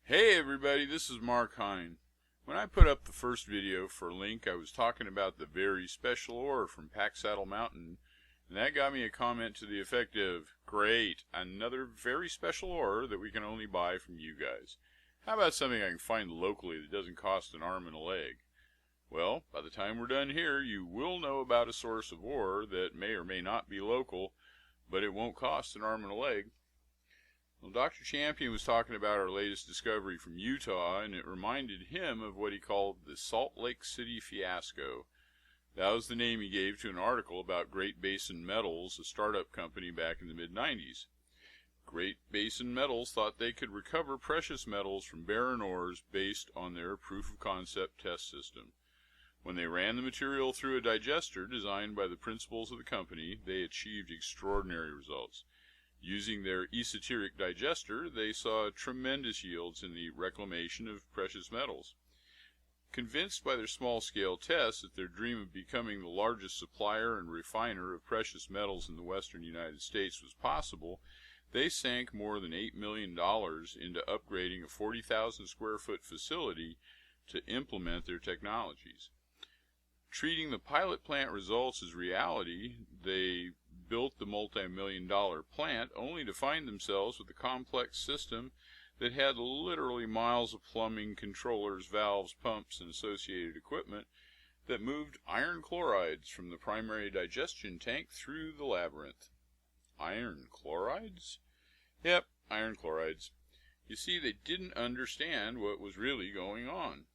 Hey everybody, this is Mark Hine. When I put up the first video for Link, I was talking about the very special ore from Packsaddle Mountain, and that got me a comment to the effect of, "Great, another very special ore that we can only buy from you guys. How about something I can find locally that doesn't cost an arm and a leg?" Well, by the time we're done here, you will know about a source of ore that may or may not be local, but it won't cost an arm and a leg. Well, Dr. Champion was talking about our latest discovery from Utah, and it reminded him of what he called the Lake City Fiasco. That was the name he gave to an article about Great Basin Metals, a startup company back in the mid-90s. Great Basin Metals thought they could recover precious metals from barren ores based on their proof-of-concept test system. When they ran the material through a digester designed by the principals of the company, they achieved extraordinary results. Using their esoteric digester, they saw tremendous yields in the reclamation of precious metals. Convinced by their small-scale tests that their dream of becoming the largest supplier and refiner of precious metals in the western United States was possible, they sank more than $8 million into upgrading a 40,000 square foot facility to implement their technologies. Treating the pilot plant results as reality, they built the multi-million-dollar plant only to find themselves with a complex system that had literally miles of plumbing, controllers, valves, pumps, and associated equipment that moved iron chlorides from the primary digestion tank through the labyrinth. Iron chlorides? Yep, iron chlorides. You see, they didn't understand what was really going on.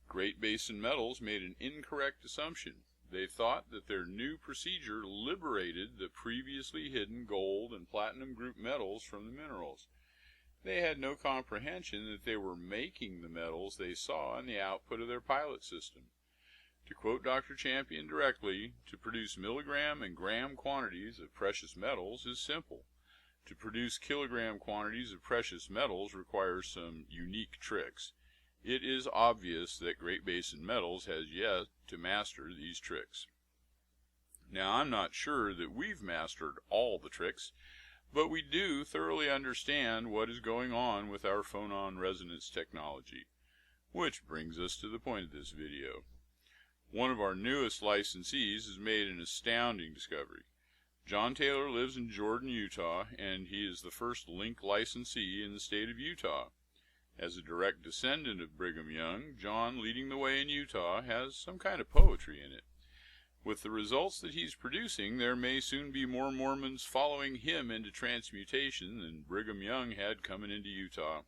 Great Basin Metals made an incorrect assumption. They thought that their new procedure liberated the previously hidden gold and platinum group metals from the minerals. They had no comprehension that they were making the metals they saw in the output of their pilot system. To quote Dr. Champion directly, to produce milligram and gram quantities of precious metals is simple. To produce kilogram quantities of precious metals requires some unique tricks. It is obvious that Great Basin Metals has yet to master these tricks. Now, I'm not sure that we've mastered all the tricks, but we do thoroughly understand what is going on with our phonon resonance technology. Which brings us to the point of this video. One of our newest licensees has made an astounding discovery. John Taylor lives in Jordan, Utah, and he is the first Link licensee in the state of Utah. As a direct descendant of Brigham Young, John, leading the way in Utah, has some kind of poetry in it. With the results that he's producing, there may soon be more Mormons following him into transmutation than Brigham Young had coming into Utah.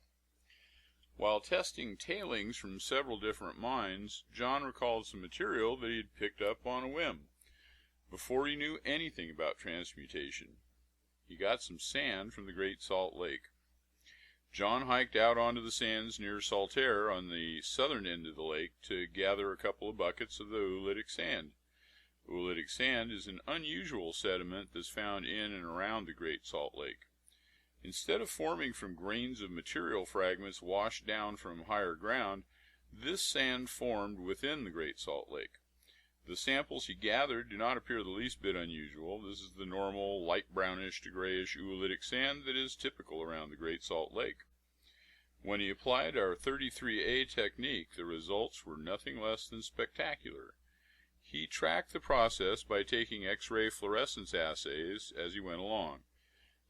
While testing tailings from several different mines, John recalled some material that he had picked up on a whim, before he knew anything about transmutation. He got some sand from the Great Salt Lake. John hiked out onto the sands near Saltaire on the southern end of the lake to gather a couple of buckets of the oolitic sand. Oolitic sand is an unusual sediment that's found in and around the Great Salt Lake. Instead of forming from grains of material fragments washed down from higher ground, this sand formed within the Great Salt Lake. The samples he gathered do not appear the least bit unusual. This is the normal light brownish to grayish oolitic sand that is typical around the Great Salt Lake. When he applied our 33A technique, the results were nothing less than spectacular. He tracked the process by taking X-ray fluorescence assays as he went along.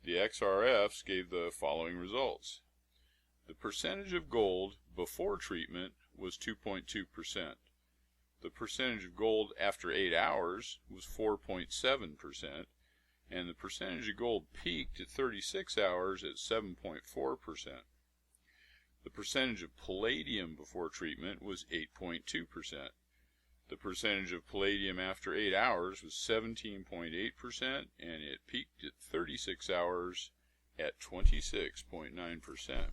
The XRFs gave the following results. The percentage of gold before treatment was 2.2%. The percentage of gold after 8 hours was 4.7%, and the percentage of gold peaked at 36 hours at 7.4%. The percentage of palladium before treatment was 8.2%. The percentage of palladium after 8 hours was 17.8%, and it peaked at 36 hours at 26.9%.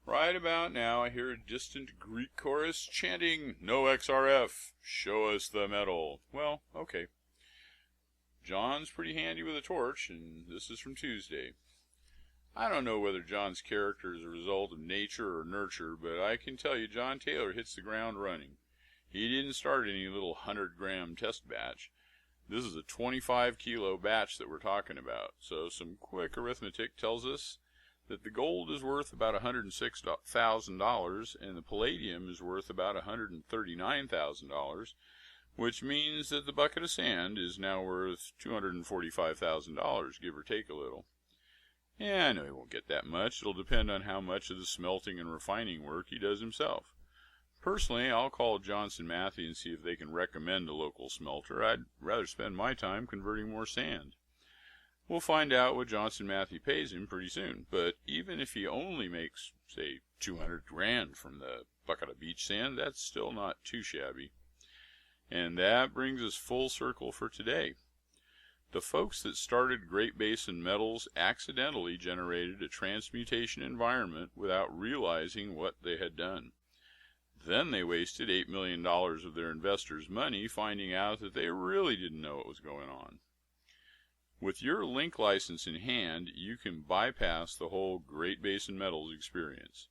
Right about now, I hear a distant Greek chorus chanting, "No XRF, show us the metal." Well, okay. John's pretty handy with a torch, and this is from Tuesday. I don't know whether John's character is a result of nature or nurture, but I can tell you John Taylor hits the ground running. He didn't start any little 100-gram test batch. This is a 25-kilo batch that we're talking about, so some quick arithmetic tells us that the gold is worth about $106,000 and the palladium is worth about $139,000, which means that the bucket of sand is now worth $245,000, give or take a little. Yeah, I know he won't get that much. It'll depend on how much of the smelting and refining work he does himself. Personally, I'll call Johnson Matthey and see if they can recommend a local smelter. I'd rather spend my time converting more sand. We'll find out what Johnson Matthey pays him pretty soon, but even if he only makes, say, $200,000 from the bucket of beach sand, that's still not too shabby. And that brings us full circle for today. The folks that started Great Basin Metals accidentally generated a transmutation environment without realizing what they had done. Then they wasted $8 million of their investors' money finding out that they really didn't know what was going on. With your link license in hand, you can bypass the whole Great Basin Metals experience.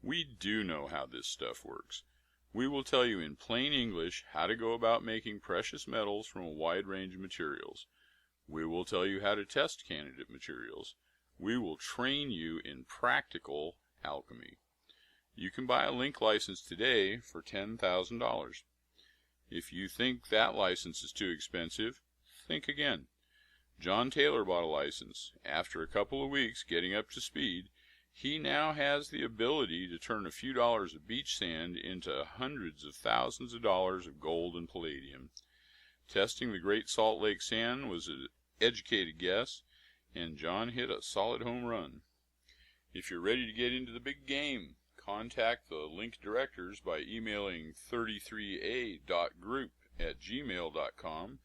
We do know how this stuff works. We will tell you in plain English how to go about making precious metals from a wide range of materials. We will tell you how to test candidate materials. We will train you in practical alchemy. You can buy a link license today for $10,000. If you think that license is too expensive, think again. John Taylor bought a license. After a couple of weeks getting up to speed, he now has the ability to turn a few dollars of beach sand into hundreds of thousands of dollars of gold and palladium. Testing the Great Salt Lake sand was an educated guess, and John hit a solid home run. If you're ready to get into the big game, contact the link directors by emailing 33a.group@gmail.com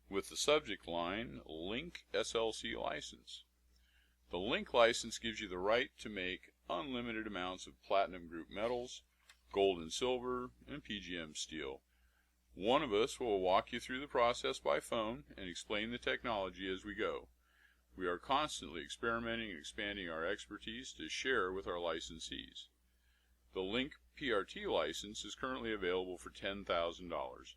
with the subject line Link SLC License. The link license gives you the right to make unlimited amounts of platinum group metals, gold and silver, and PGM steel. One of us will walk you through the process by phone and explain the technology as we go. We are constantly experimenting and expanding our expertise to share with our licensees. The Link PRT license is currently available for $10,000.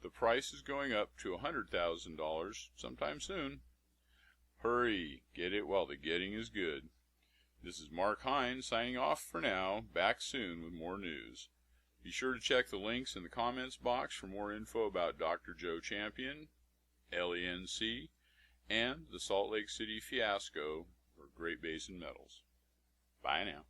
The price is going up to $100,000 sometime soon. Hurry, get it while the getting is good. This is Mark Hine signing off for now, back soon with more news. Be sure to check the links in the comments box for more info about Dr. Joe Champion, LENC, and the Salt Lake City Fiasco for Great Basin Metals. Bye now.